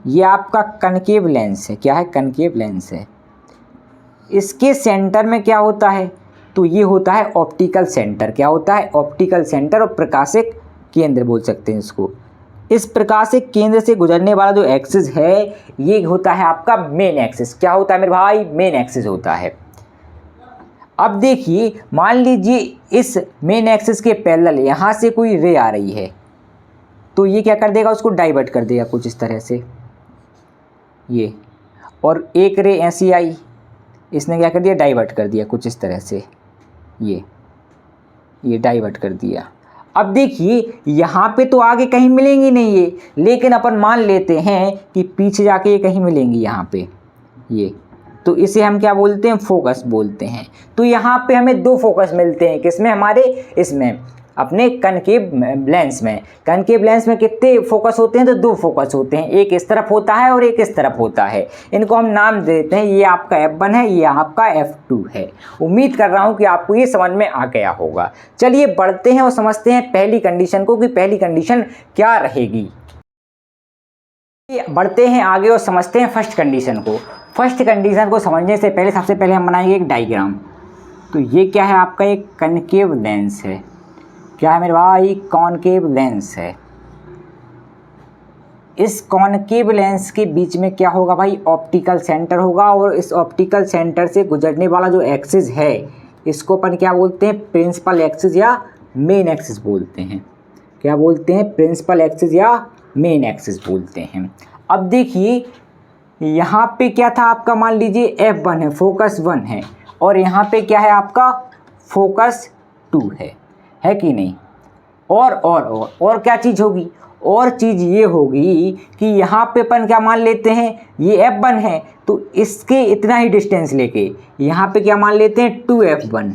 ये आपका कनकेव लेंस है। क्या है, कनकेव लेंस है। इसके सेंटर में क्या होता है, तो ये होता है ऑप्टिकल सेंटर। क्या होता है, ऑप्टिकल सेंटर, और प्रकाशिक केंद्र बोल सकते हैं इसको। इस प्रकाशिक केंद्र से गुजरने वाला जो एक्सिस है ये होता है आपका मेन एक्सिस। क्या होता है मेरे भाई, मेन एक्सिस होता है। अब देखिए मान लीजिए इस मेन एक्सिस के पैरेलल यहाँ से कोई रे आ रही है, तो ये क्या कर देगा, उसको डाइवर्ट कर देगा कुछ इस तरह से ये, और एक रे ऐसी आई, इसने क्या कर दिया, डाइवर्ट कर दिया कुछ इस तरह से ये डाइवर्ट कर दिया। अब देखिए यहाँ पे तो आगे कहीं मिलेंगी नहीं ये, लेकिन अपन मान लेते हैं कि पीछे जाके ये कहीं मिलेंगी यहाँ पे ये, तो इसे हम क्या बोलते हैं, फोकस बोलते हैं। तो यहाँ पे हमें दो फोकस मिलते हैं, किसमें, हमारे इसमें अपने कनकेव लेंस में। कनकेव लेंस में कितने फोकस होते हैं, तो दो फोकस होते हैं, एक इस तरफ होता है और एक इस तरफ होता है। इनको हम नाम देते हैं, ये आपका F1 है, ये आपका F2 है। उम्मीद कर रहा हूँ कि आपको ये समझ में आ गया होगा। चलिए बढ़ते हैं और समझते हैं पहली कंडीशन को कि पहली कंडीशन क्या रहेगी। बढ़ते हैं आगे और समझते हैं फर्स्ट कंडीशन को। फर्स्ट कंडीशन को समझने से पहले सबसे पहले हम बनाएंगे एक डायग्राम। तो ये क्या है, आपका एक कनकेव लेंस है। क्या है मेरे भाई, कॉनकेव लेंस है। इस कॉनकेव लेंस के बीच में क्या होगा भाई, ऑप्टिकल सेंटर होगा, और इस ऑप्टिकल सेंटर से गुजरने वाला जो एक्सिस है इसको अपन क्या बोलते हैं, प्रिंसिपल एक्सिस या मेन एक्सिस बोलते हैं। क्या बोलते हैं, प्रिंसिपल एक्सिस या मेन एक्सिस बोलते हैं। अब देखिए यहाँ पे क्या था आपका, मान लीजिए F1 है, फोकस 1 है, और यहाँ पे क्या है आपका, फोकस 2 है कि नहीं। और क्या चीज़ होगी, और चीज़ ये होगी कि यहाँ पे अपन क्या मान लेते हैं, ये F1 है, तो इसके इतना ही डिस्टेंस लेके यहाँ पे क्या मान लेते हैं, 2F1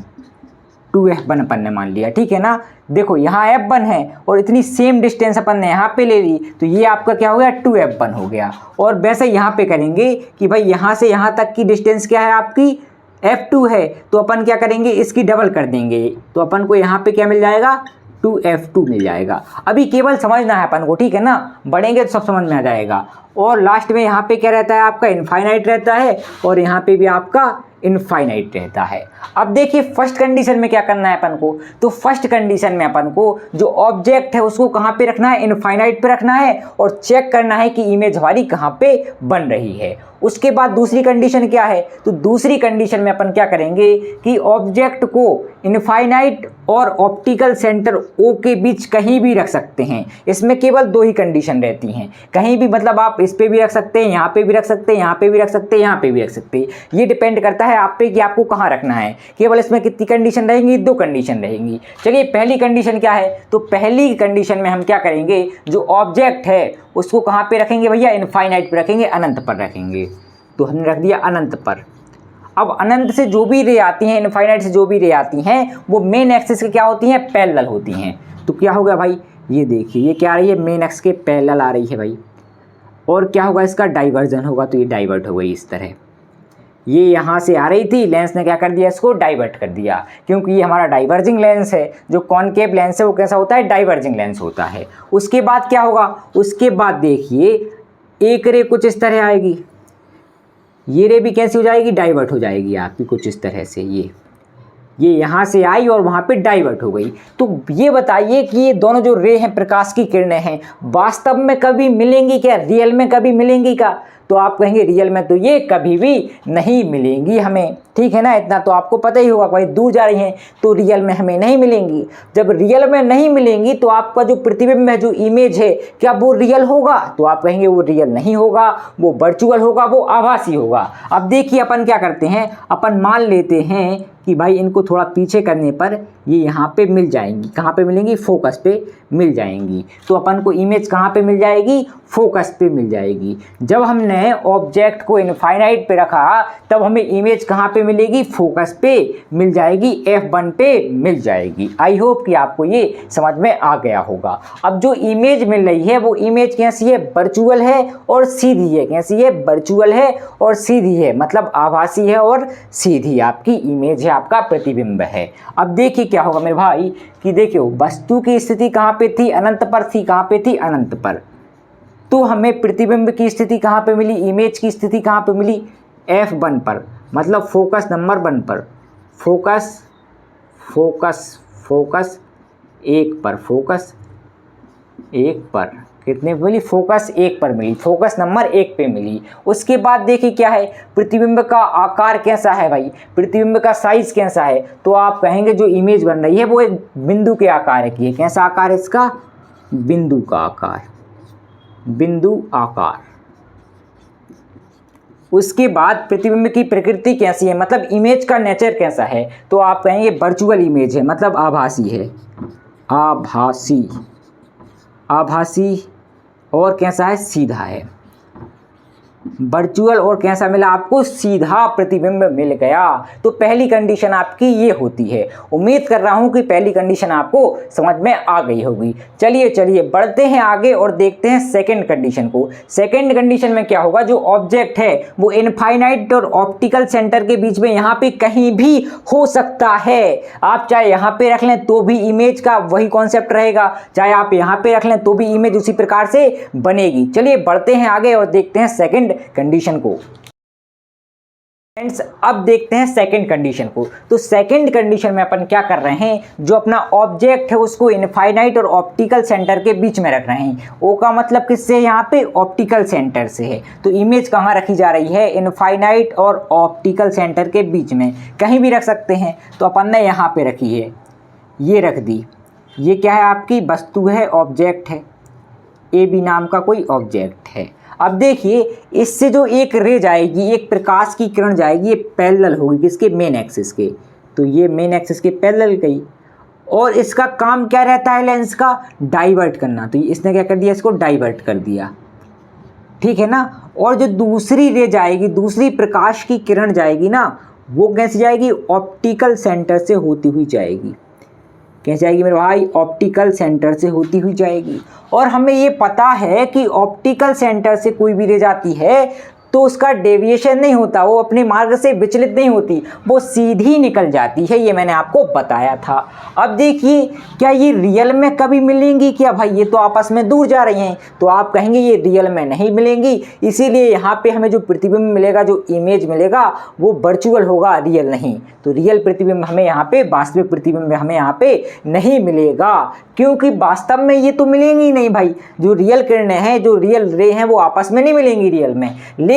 अपन ने मान लिया, ठीक है ना। देखो यहाँ F1 है और इतनी सेम डिस्टेंस अपन ने यहाँ पे ले ली, तो ये आपका क्या हो गया, 2F1 हो गया। और वैसे यहाँ पे करेंगे कि भाई यहाँ से यहाँ तक की डिस्टेंस क्या है आपकी, F2 है, तो अपन क्या करेंगे, इसकी डबल कर देंगे, तो अपन को यहाँ पे क्या मिल जाएगा, 2F2 मिल जाएगा। अभी केवल समझना है अपन को, ठीक है ना, बढ़ेंगे तो सब समझ में आ जाएगा। और लास्ट में यहाँ पे क्या रहता है आपका, इनफाइनाइट रहता है, और यहाँ पे भी आपका इनफाइनाइट रहता है। अब देखिए फर्स्ट कंडीशन में क्या करना है अपन को, तो फर्स्ट कंडीशन में अपन को जो ऑब्जेक्ट है उसको कहाँ पे रखना है, इनफाइनाइट पे रखना है, और चेक करना है कि इमेज हमारी कहाँ पे बन रही है। उसके बाद दूसरी कंडीशन क्या है, तो दूसरी कंडीशन में अपन क्या करेंगे कि ऑब्जेक्ट को इनफाइनाइट और ऑप्टिकल सेंटर O के बीच कहीं भी रख सकते हैं। इसमें केवल दो ही कंडीशन रहती हैं, कहीं भी मतलब आप इस पे भी रख सकते हैं, यहाँ पे भी रख सकते हैं, यहाँ पे भी रख सकते हैं, यहाँ पे भी रख सकते हैं। ये डिपेंड करता है आप पे कि आपको कहाँ रखना है। केवल इसमें कितनी कंडीशन रहेंगी, दो कंडीशन रहेंगी। चलिए पहली कंडीशन क्या है, तो पहली कंडीशन में हम क्या करेंगे, जो ऑब्जेक्ट है उसको कहाँ पे रखेंगे भैया, इनफाइनाइट पे रखेंगे, अनंत पर रखेंगे। तो हमने रख दिया अनंत पर। अब अनंत से जो भी रे आती हैं, इनफाइनाइट से जो भी रे आती हैं, वो मेन एक्सिस के क्या होती हैं, पैरेलल होती हैं। तो क्या होगा भाई, ये देखिए ये क्या आ रही है, मेन एक्सिस के पैरेलल आ रही है भाई। और क्या होगा, इसका डाइवर्जन होगा, तो ये डाइवर्ट हो गई इस तरह। ये यहाँ से आ रही थी, लेंस ने क्या कर दिया, इसको डाइवर्ट कर दिया, क्योंकि ये हमारा डाइवर्जिंग लेंस है। जो कॉनकेव लेंस है वो कैसा होता है, डाइवर्जिंग लेंस होता है। उसके बाद क्या होगा, उसके बाद देखिए एक रे कुछ इस तरह आएगी, ये रे भी कैसी हो जाएगी, डाइवर्ट हो जाएगी आपकी कुछ इस तरह से। ये यहाँ से आई और वहाँ पे डाइवर्ट हो गई। तो ये बताइए कि ये दोनों जो रे हैं, प्रकाश की किरणें हैं, वास्तव में कभी मिलेंगी क्या, रियल में कभी मिलेंगी क्या? तो आप कहेंगे रियल में तो ये कभी भी नहीं मिलेंगी हमें, ठीक है ना। इतना तो आपको पता ही होगा, भाई दूर जा रही हैं तो रियल में हमें नहीं मिलेंगी। जब रियल में नहीं मिलेंगी तो आपका जो प्रतिबिंब है, जो इमेज है, क्या वो रियल होगा? तो आप कहेंगे वो रियल नहीं होगा, वो वर्चुअल होगा, वो आभासी होगा। अब देखिए अपन क्या करते हैं, अपन मान लेते हैं कि भाई इनको थोड़ा पीछे करने पर ये यहाँ पे मिल जाएंगी। कहाँ पे मिलेंगी, फोकस पे मिल जाएंगी। तो अपन को इमेज कहाँ पे मिल जाएगी, फोकस पे मिल जाएगी। जब हमने ऑब्जेक्ट को इनफाइनाइट पे रखा तब हमें इमेज कहाँ पे मिलेगी, फोकस पे मिल जाएगी, F1 पे मिल जाएगी। आई होप कि आपको ये समझ में आ गया होगा। अब जो इमेज मिल रही है वो इमेज कैसी है, वर्चुअल है और सीधी है। कैसी है, वर्चुअल है और सीधी है, मतलब आभासी है और सीधी आपकी इमेज है, आपका प्रतिबिंब है। अब देखिए क्या होगा मेरे भाई कि देखियो वस्तु की स्थिति कहाँ पे थी, अनंत पर थी। कहाँ पे थी, अनंत पर। तो हमें प्रतिबिंब की स्थिति कहाँ पे मिली, इमेज की स्थिति कहाँ पे मिली, F1 पर, मतलब फोकस नंबर 1 पर। फोकस 1 पर, फोकस 1 पर कितने मिली, फोकस 1 पर मिली, फोकस नंबर 1 पे मिली। उसके बाद देखिए क्या है, प्रतिबिंब का आकार कैसा है भाई, प्रतिबिंब का साइज कैसा है। तो आप कहेंगे जो इमेज बन रही है वो एक बिंदु के आकार की है। कैसा आकार है इसका, बिंदु का आकार, बिंदु आकार। उसके बाद प्रतिबिंब की प्रकृति कैसी है, मतलब इमेज का नेचर कैसा है, तो आप कहेंगे वर्चुअल इमेज है, मतलब आभासी है, आभासी, आभासी। और कैसा है, सीधा है। वर्चुअल और कैसा मिला आपको, सीधा प्रतिबिंब मिल गया। तो पहली कंडीशन आपकी ये होती है। उम्मीद कर रहा हूं कि पहली कंडीशन आपको समझ में आ गई होगी। चलिए बढ़ते हैं आगे और देखते हैं सेकंड कंडीशन को। सेकंड कंडीशन में क्या होगा, जो ऑब्जेक्ट है वो इनफाइनाइट और ऑप्टिकल सेंटर के बीच में यहाँ पे कहीं भी हो सकता है। आप चाहे यहाँ पे रख लें तो भी इमेज का वही कॉन्सेप्ट रहेगा, चाहे आप यहाँ पे रख लें तो भी इमेज उसी प्रकार से बनेगी। चलिए बढ़ते हैं आगे और देखते हैं सेकंड कंडीशन को। फ्रेंड्स अब देखते हैं सेकंड कंडीशन को। तो सेकंड कंडीशन में अपन क्या कर रहे हैं, जो अपना ऑब्जेक्ट है उसको इनफाइनाइट और ऑप्टिकल सेंटर के बीच में रख रहे हैं। ओ का मतलब किससे, यहाँ पे ऑप्टिकल सेंटर से है। तो इमेज कहाँ रखी जा रही है, इनफाइनाइट और ऑप्टिकल सेंटर के बीच में, कहीं भी रख सकते हैं। तो अपन ने यहाँ पे रखी है, ये रख दी। ये क्या है, आपकी वस्तु है, ऑब्जेक्ट है, ए बी नाम का कोई ऑब्जेक्ट है। अब देखिए इससे जो एक रे जाएगी, एक प्रकाश की किरण जाएगी, ये पैरेलल होगी किसके, मेन एक्सिस के। तो ये मेन एक्सिस के पैरेलल गई और इसका काम क्या रहता है, लेंस का डाइवर्ट करना। तो इसने क्या कर दिया, इसको डाइवर्ट कर दिया, ठीक है ना। और जो दूसरी रे जाएगी, दूसरी प्रकाश की किरण जाएगी ना, वो कैसे जाएगी, ऑप्टिकल सेंटर से होती हुई जाएगी। कैसे जाएगी मेरे भाई, ऑप्टिकल सेंटर से होती हुई जाएगी। और हमें ये पता है कि ऑप्टिकल सेंटर से कोई भी रे जाती है तो उसका डेविएशन नहीं होता, वो अपने मार्ग से विचलित नहीं होती, वो सीधी निकल जाती है। ये मैंने आपको बताया था। अब देखिए क्या ये रियल में कभी मिलेंगी क्या, भाई ये तो आपस में दूर जा रही हैं। तो आप कहेंगे ये रियल में नहीं मिलेंगी, इसीलिए यहाँ पे हमें जो प्रतिबिंब मिलेगा, जो इमेज मिलेगा, वो वर्चुअल होगा, रियल नहीं। तो रियल प्रतिबिंब हमें यहाँ पे, वास्तविक प्रतिबिंब हमें यहाँ पे नहीं मिलेगा, क्योंकि वास्तव में ये तो मिलेंगी नहीं भाई। जो रियल किरणें हैं, जो रियल रे हैं, वो आपस में नहीं मिलेंगी रियल में।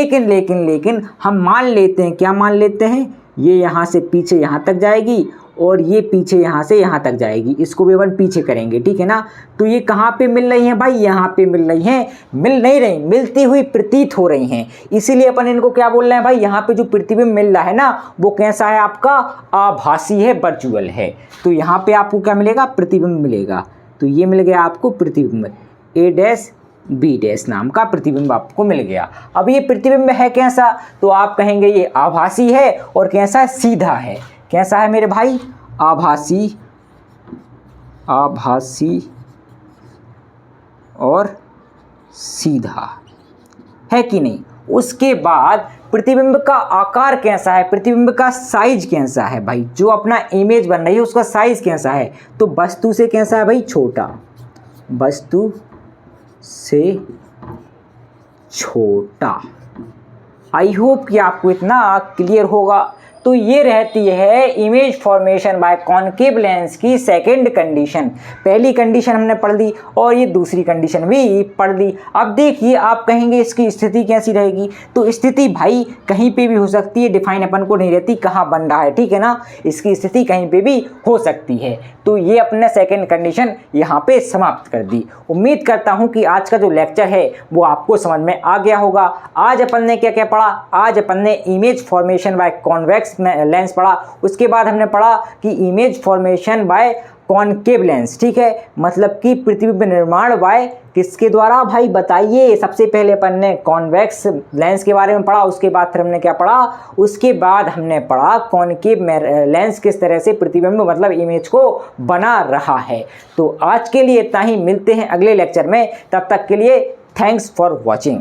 लेकिन हम मान लेते हैं, क्या मान लेते हैं, ये यहाँ से पीछे यहाँ तक जाएगी और ये पीछे यहाँ से यहाँ तक जाएगी, इसको भी अपन पीछे करेंगे, ठीक है ना। तो ये कहाँ पे मिल रही हैं भाई, यहाँ पे मिल रही हैं, मिल नहीं रही, मिलती हुई प्रतीत हो रही हैं। इसीलिए अपन इनको क्या बोल रहे हैं भाई, यहाँ पे जो प्रतिबिंब मिल रहा है ना, वो कैसा है आपका, आभासी है, वर्चुअल है। तो यहाँ पे आपको क्या मिलेगा, प्रतिबिंब मिलेगा। तो ये मिल गया आपको प्रतिबिंब, ए डैश बी डैश नाम का प्रतिबिंब आपको मिल गया। अब ये प्रतिबिंब है कैसा, तो आप कहेंगे ये आभासी है और कैसा है, सीधा है। कैसा है मेरे भाई, आभासी, आभासी और सीधा है कि नहीं। उसके बाद प्रतिबिंब का आकार कैसा है, प्रतिबिंब का साइज कैसा है भाई, जो अपना इमेज बन रही है उसका साइज कैसा है, तो वस्तु से कैसा है भाई, छोटा, वस्तु से छोटा। आई होप कि आपको इतना क्लियर होगा। तो ये रहती है image formation by concave lens की सेकंड कंडीशन। पहली कंडीशन हमने पढ़ ली और ये दूसरी कंडीशन भी पढ़ ली। अब देखिए आप कहेंगे इसकी स्थिति कैसी रहेगी, तो स्थिति भाई कहीं पे भी हो सकती है, डिफाइन अपन को नहीं रहती कहाँ बन रहा है, ठीक है ना। इसकी स्थिति कहीं पे भी हो सकती है। तो ये अपने सेकंड कंडीशन यहाँ पे समाप्त कर दी। उम्मीद करता हूँ कि आज का जो लेक्चर है वो आपको समझ में आ गया होगा। आज अपन ने क्या क्या पढ़ा, आज अपन ने image formation by convex lens पढ़ा, उसके बाद हमने पढ़ा कि image formation by concave lens, ठीक है, मतलब कि प्रतिबिंब निर्माण बाय किसके द्वारा भाई बताइए। सबसे पहले अपन ने कॉन्वेक्स लेंस के बारे में पढ़ा, उसके बाद फिर हमने क्या पढ़ा, उसके बाद हमने पढ़ा कॉनकेव लेंस किस तरह से प्रतिबिंब मतलब इमेज को बना रहा है। तो आज के लिए इतना ही, मिलते हैं अगले लेक्चर में, तब तक के लिए थैंक्स फॉर वॉचिंग।